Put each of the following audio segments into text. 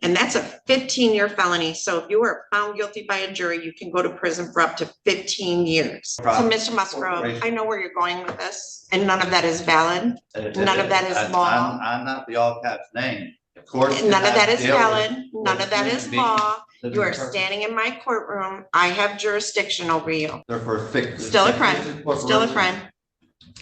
And that's a 15-year felony. So if you are found guilty by a jury, you can go to prison for up to 15 years. So Mr. Musgrove, I know where you're going with this, and none of that is valid. None of that is law. I'm not the all caps name. Of course. None of that is valid. None of that is law. You are standing in my courtroom. I have jurisdiction over you. Still a crime. Still a crime.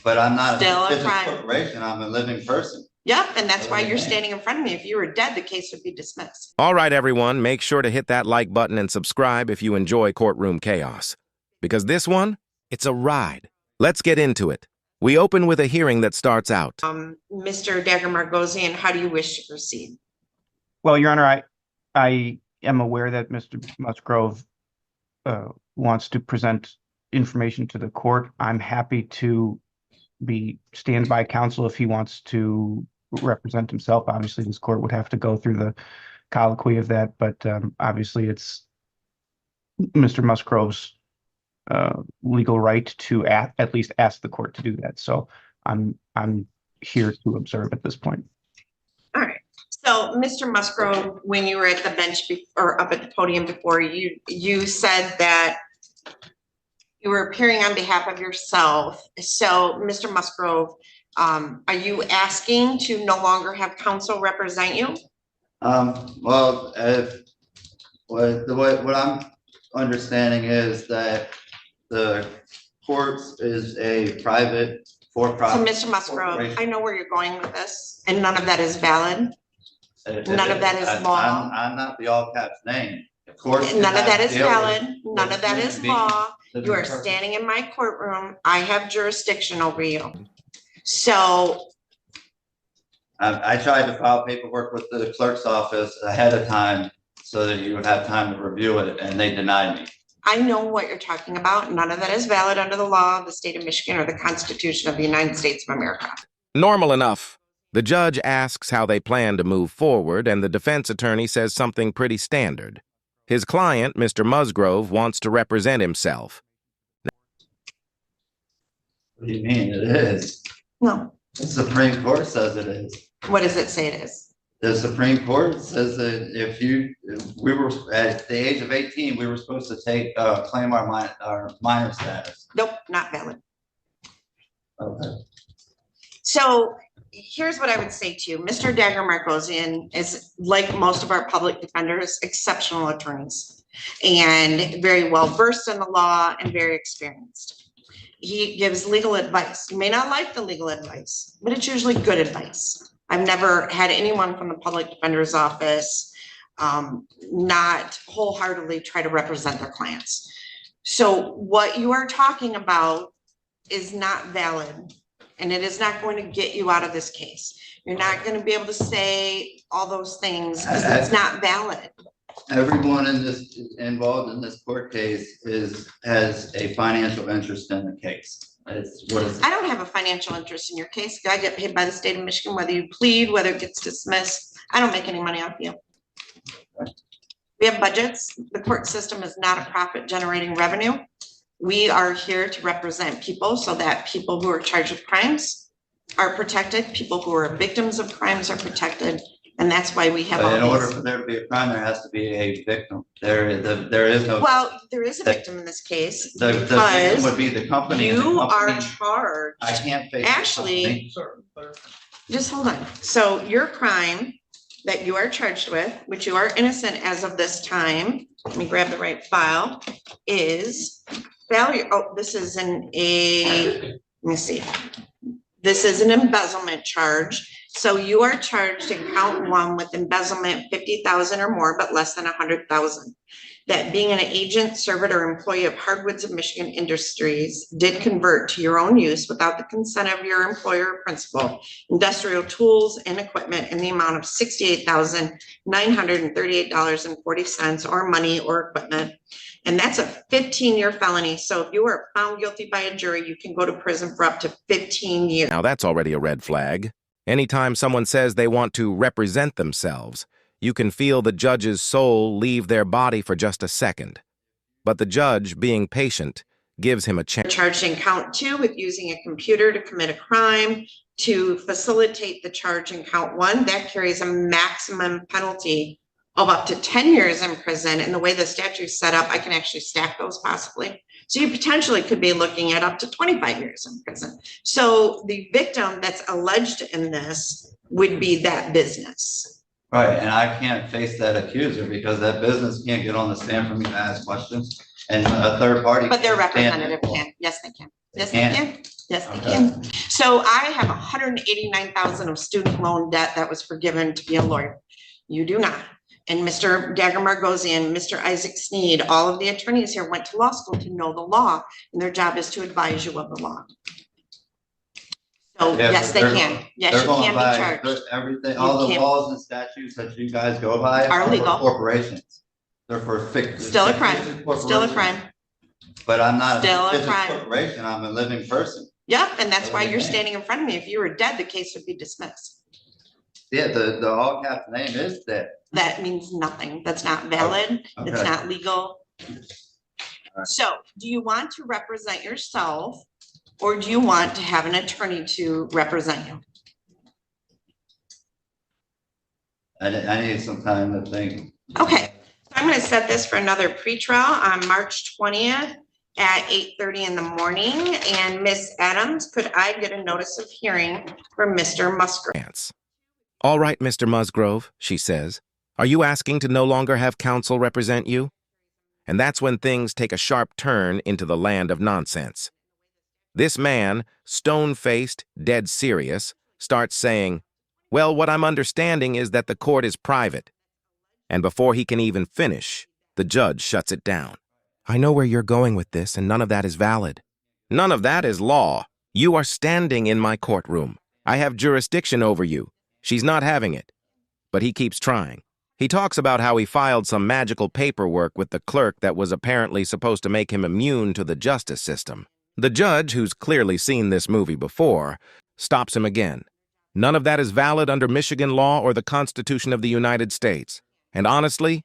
But I'm not still a corporation. I'm a living person. Yep, and that's why you're standing in front of me. If you were dead, the case would be dismissed. All right, everyone, make sure to hit that like button and subscribe if you enjoy Courtroom Chaos. Because this one, it's a ride. Let's get into it. We open with a hearing that starts out. Mr. Dagger-Margosian, how do you wish to proceed? Well, Your Honor, I am aware that Mr. Musgrove wants to present information to the court. I'm happy to be standby counsel if he wants to represent himself. Obviously, this court would have to go through the colloquy of that, but obviously it's Mr. Musgrove's legal right to at least ask the court to do that. So I'm here to observe at this point. All right. So, Mr. Musgrove, when you were at the bench or up at the podium before, you said that you were appearing on behalf of yourself. So, Mr. Musgrove, are you asking to no longer have counsel represent you? Well, what I'm understanding is that the courts is a private for-profit. So, Mr. Musgrove, I know where you're going with this, and none of that is valid. None of that is law. I'm not the all caps name. Of course. None of that is valid. None of that is law. You are standing in my courtroom. I have jurisdiction over you. So I tried to file paperwork with the clerk's office ahead of time so that you would have time to review it, and they denied me. I know what you're talking about. None of that is valid under the law of the state of Michigan or the Constitution of the United States of America. Normal enough. The judge asks how they plan to move forward, and the defense attorney says something pretty standard. His client, Mr. Musgrove, wants to represent himself. What do you mean it is? No. The Supreme Court says it is. What does it say it is? The Supreme Court says that if we were at the age of 18, we were supposed to claim our minor status. Nope, not valid. Okay. So here's what I would say to you. Mr. Dagger-Margosian is, like most of our public defenders, exceptional attorneys and very well versed in the law and very experienced. He gives legal advice. You may not like the legal advice, but it's usually good advice. I've never had anyone from the public defender's office not wholeheartedly try to represent their clients. So what you are talking about is not valid, and it is not going to get you out of this case. You're not going to be able to say all those things because it's not valid. Everyone involved in this court case has a financial interest in the case. I don't have a financial interest in your case. I get paid by the state of Michigan, whether you plead, whether it gets dismissed. I don't make any money off you. We have budgets. The court system is not a profit generating revenue. We are here to represent people so that people who are charged with crimes are protected. People who are victims of crimes are protected. And that's why we have. But in order for there to be a crime, there has to be a victim. There is no. Well, there is a victim in this case. The victim would be the company. You are charged. I can't face. Actually, just hold on. So your crime that you are charged with, which you are innocent as of this time, let me grab the right file, is failure. Oh, this is let me see. This is an embezzlement charge. So you are charged in count one with embezzlement 50,000 or more, but less than 100,000. That being an agent, servant, or employee of Hardwoods of Michigan Industries did convert to your own use without the consent of your employer or principal industrial tools and equipment in the amount of $68,938.40 or money or equipment. And that's a 15-year felony. So if you are found guilty by a jury, you can go to prison for up to 15 years. Now that's already a red flag. Anytime someone says they want to represent themselves, you can feel the judge's soul leave their body for just a second. But the judge, being patient, gives him a chance. Charged in count two with using a computer to commit a crime to facilitate the charge in count one. That carries a maximum penalty of up to 10 years in prison. And the way the statute's set up, I can actually stack those possibly. So you potentially could be looking at up to 25 years in prison. So the victim that's alleged in this would be that business. Right, and I can't face that accuser because that business can't get on the stand for me to ask questions, and a third party. But their can't stand representative it. can. Yes, they can. Yes, They they can? can. Yes, they Okay. can. So I have 189,000 of student loan debt that was forgiven to be a lawyer. You do not. And Mr. Dagger Margosian, Mr. Isaac Sneed, all of the attorneys here went to law school to know the law, and their job is to advise you of the law. So Yeah, yes, they they're- can. Yes, They're you going can be by charged. everything, You all the can't- laws and statutes that you guys go by Are for legal. corporations. They're for fictitious. Still a crime. Still a corporations. crime. But I'm not Still a a fictitious crime. corporation, I'm a living person. Yep, and that's why you're Okay. standing in front of me. If you were dead, the case would be dismissed. Yeah, the all caps name is that. That means nothing. That's not valid. It's Okay. not legal. Alright. So do you want to represent yourself or do you want to have an attorney to represent you? I need some time to think. Okay, so I'm gonna set this for another pretrial on March 20th at 8:30 in the morning. And Miss Adams, could I get a notice of hearing for Mr. Musgrove? Chance. All right, Mr. Musgrove, she says. Are you asking to no longer have counsel represent you? And that's when things take a sharp turn into the land of nonsense. This man, stone-faced, dead serious, starts saying, well, what I'm understanding is that the court is private. And before he can even finish, the judge shuts it down. I know where you're going with this, and none of that is valid. None of that is law. You are standing in my courtroom. I have jurisdiction over you. She's not having it. But he keeps trying. He talks about how he filed some magical paperwork with the clerk that was apparently supposed to make him immune to the justice system. The judge, who's clearly seen this movie before, stops him again. None of that is valid under Michigan law or the Constitution of the United States. And honestly,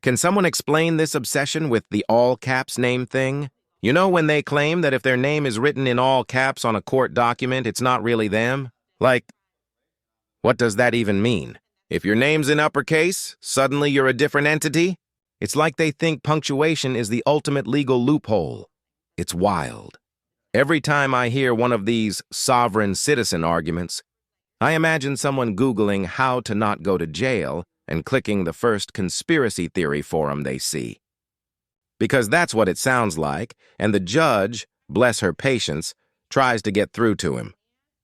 can someone explain this obsession with the all caps name thing? You know when they claim that if their name is written in all caps on a court document, it's not really them? Like, what does that even mean? If your name's in uppercase, suddenly you're a different entity? It's like they think punctuation is the ultimate legal loophole. It's wild. Every time I hear one of these sovereign citizen arguments, I imagine someone Googling how to not go to jail and clicking the first conspiracy theory forum they see. Because that's what it sounds like, and the judge, bless her patience, tries to get through to him.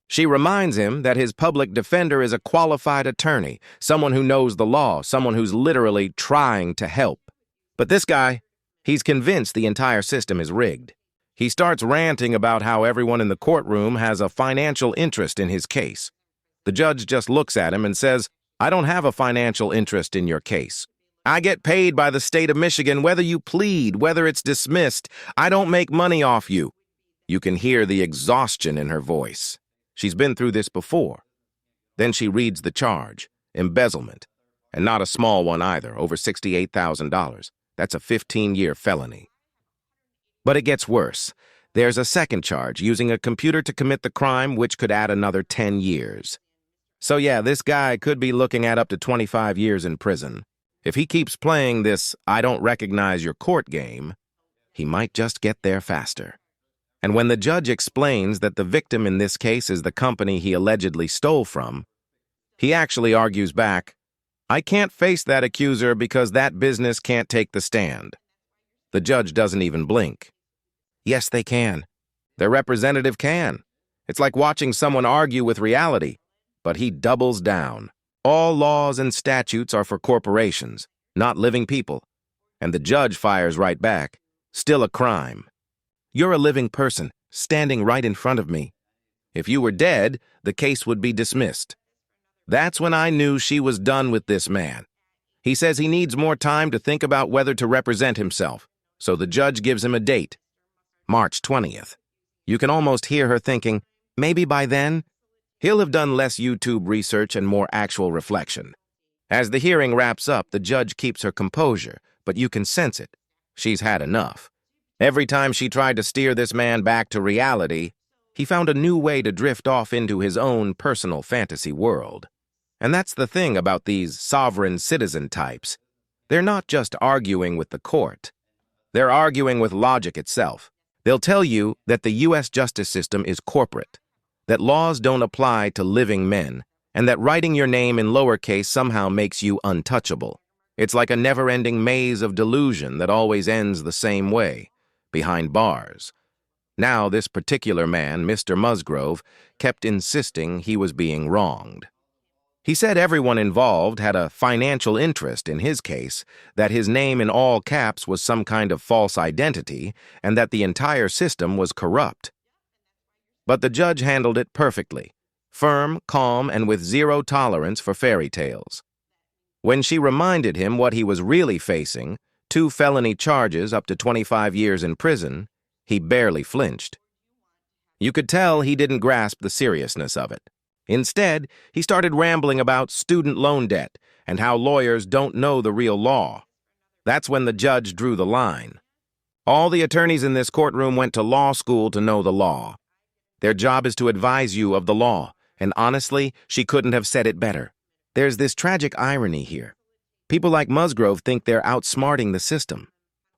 She reminds him that his public defender is a qualified attorney, someone who knows the law, someone who's literally trying to help. But this guy, he's convinced the entire system is rigged. He starts ranting about how everyone in the courtroom has a financial interest in his case. The judge just looks at him and says, I don't have a financial interest in your case. I get paid by the state of Michigan whether you plead, whether it's dismissed. I don't make money off you. You can hear the exhaustion in her voice. She's been through this before. Then she reads the charge, embezzlement, and not a small one either, over $68,000. That's a 15-year felony. But it gets worse. There's a second charge, using a computer to commit the crime, which could add another 10 years. So yeah, this guy could be looking at up to 25 years in prison. If he keeps playing this I don't recognize your court game, he might just get there faster. And when the judge explains that the victim in this case is the company he allegedly stole from, he actually argues back, I can't face that accuser because that business can't take the stand. The judge doesn't even blink. Yes, they can. Their representative can. It's like watching someone argue with reality, but he doubles down. All laws and statutes are for corporations, not living people. And the judge fires right back. Still a crime. You're a living person, standing right in front of me. If you were dead, the case would be dismissed. That's when I knew she was done with this man. He says he needs more time to think about whether to represent himself, so the judge gives him a date, March 20th. You can almost hear her thinking, maybe by then, he'll have done less YouTube research and more actual reflection. As the hearing wraps up, the judge keeps her composure, but you can sense it. She's had enough. Every time she tried to steer this man back to reality, he found a new way to drift off into his own personal fantasy world. And that's the thing about these sovereign citizen types. they're not just arguing with the court. They're arguing with logic itself. They'll tell you that the U.S. justice system is corporate, that laws don't apply to living men, and that writing your name in lowercase somehow makes you untouchable. It's like a never-ending maze of delusion that always ends the same way, behind bars. Now this particular man, Mr. Musgrove, kept insisting he was being wronged. He said everyone involved had a financial interest in his case, that his name in all caps was some kind of false identity, and that the entire system was corrupt. But the judge handled it perfectly, firm, calm, and with zero tolerance for fairy tales. When she reminded him what he was really facing, 2 felony charges up to 25 years in prison, he barely flinched. You could tell he didn't grasp the seriousness of it. Instead, he started rambling about student loan debt and how lawyers don't know the real law. That's when the judge drew the line. All the attorneys in this courtroom went to law school to know the law. Their job is to advise you of the law, and honestly, she couldn't have said it better. There's this tragic irony here. People like Musgrove think they're outsmarting the system,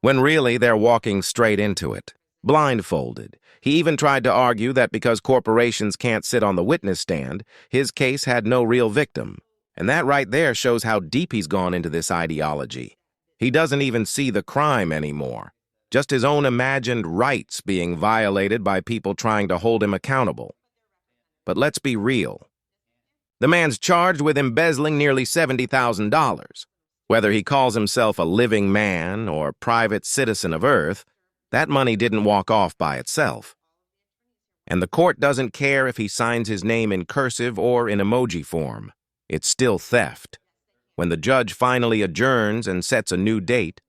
when really they're walking straight into it, blindfolded. He even tried to argue that because corporations can't sit on the witness stand, his case had no real victim. And that right there shows how deep he's gone into this ideology. He doesn't even see the crime anymore, just his own imagined rights being violated by people trying to hold him accountable. But let's be real. The man's charged with embezzling nearly $70,000. Whether he calls himself a living man or private citizen of Earth, that money didn't walk off by itself. And the court doesn't care if he signs his name in cursive or in emoji form. It's still theft. When the judge finally adjourns and sets a new date,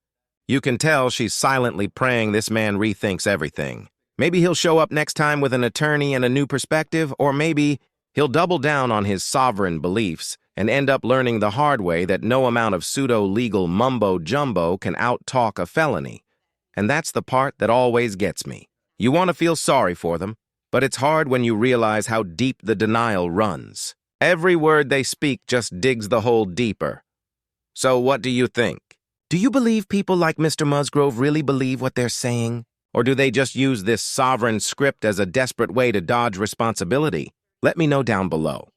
you can tell she's silently praying this man rethinks everything. Maybe he'll show up next time with an attorney and a new perspective, or maybe he'll double down on his sovereign beliefs and end up learning the hard way that no amount of pseudo-legal mumbo-jumbo can out-talk a felony. And that's the part that always gets me. You want to feel sorry for them, but it's hard when you realize how deep the denial runs. Every word they speak just digs the hole deeper. So what do you think? Do you believe people like Mr. Musgrove really believe what they're saying? Or do they just use this sovereign script as a desperate way to dodge responsibility? Let me know down below.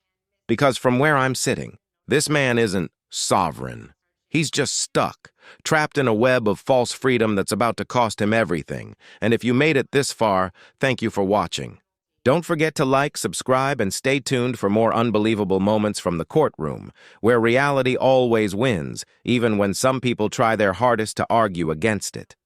Because from where I'm sitting, this man isn't sovereign. He's just stuck, trapped in a web of false freedom that's about to cost him everything. And if you made it this far, thank you for watching. Don't forget to like, subscribe, and stay tuned for more unbelievable moments from the courtroom, where reality always wins, even when some people try their hardest to argue against it.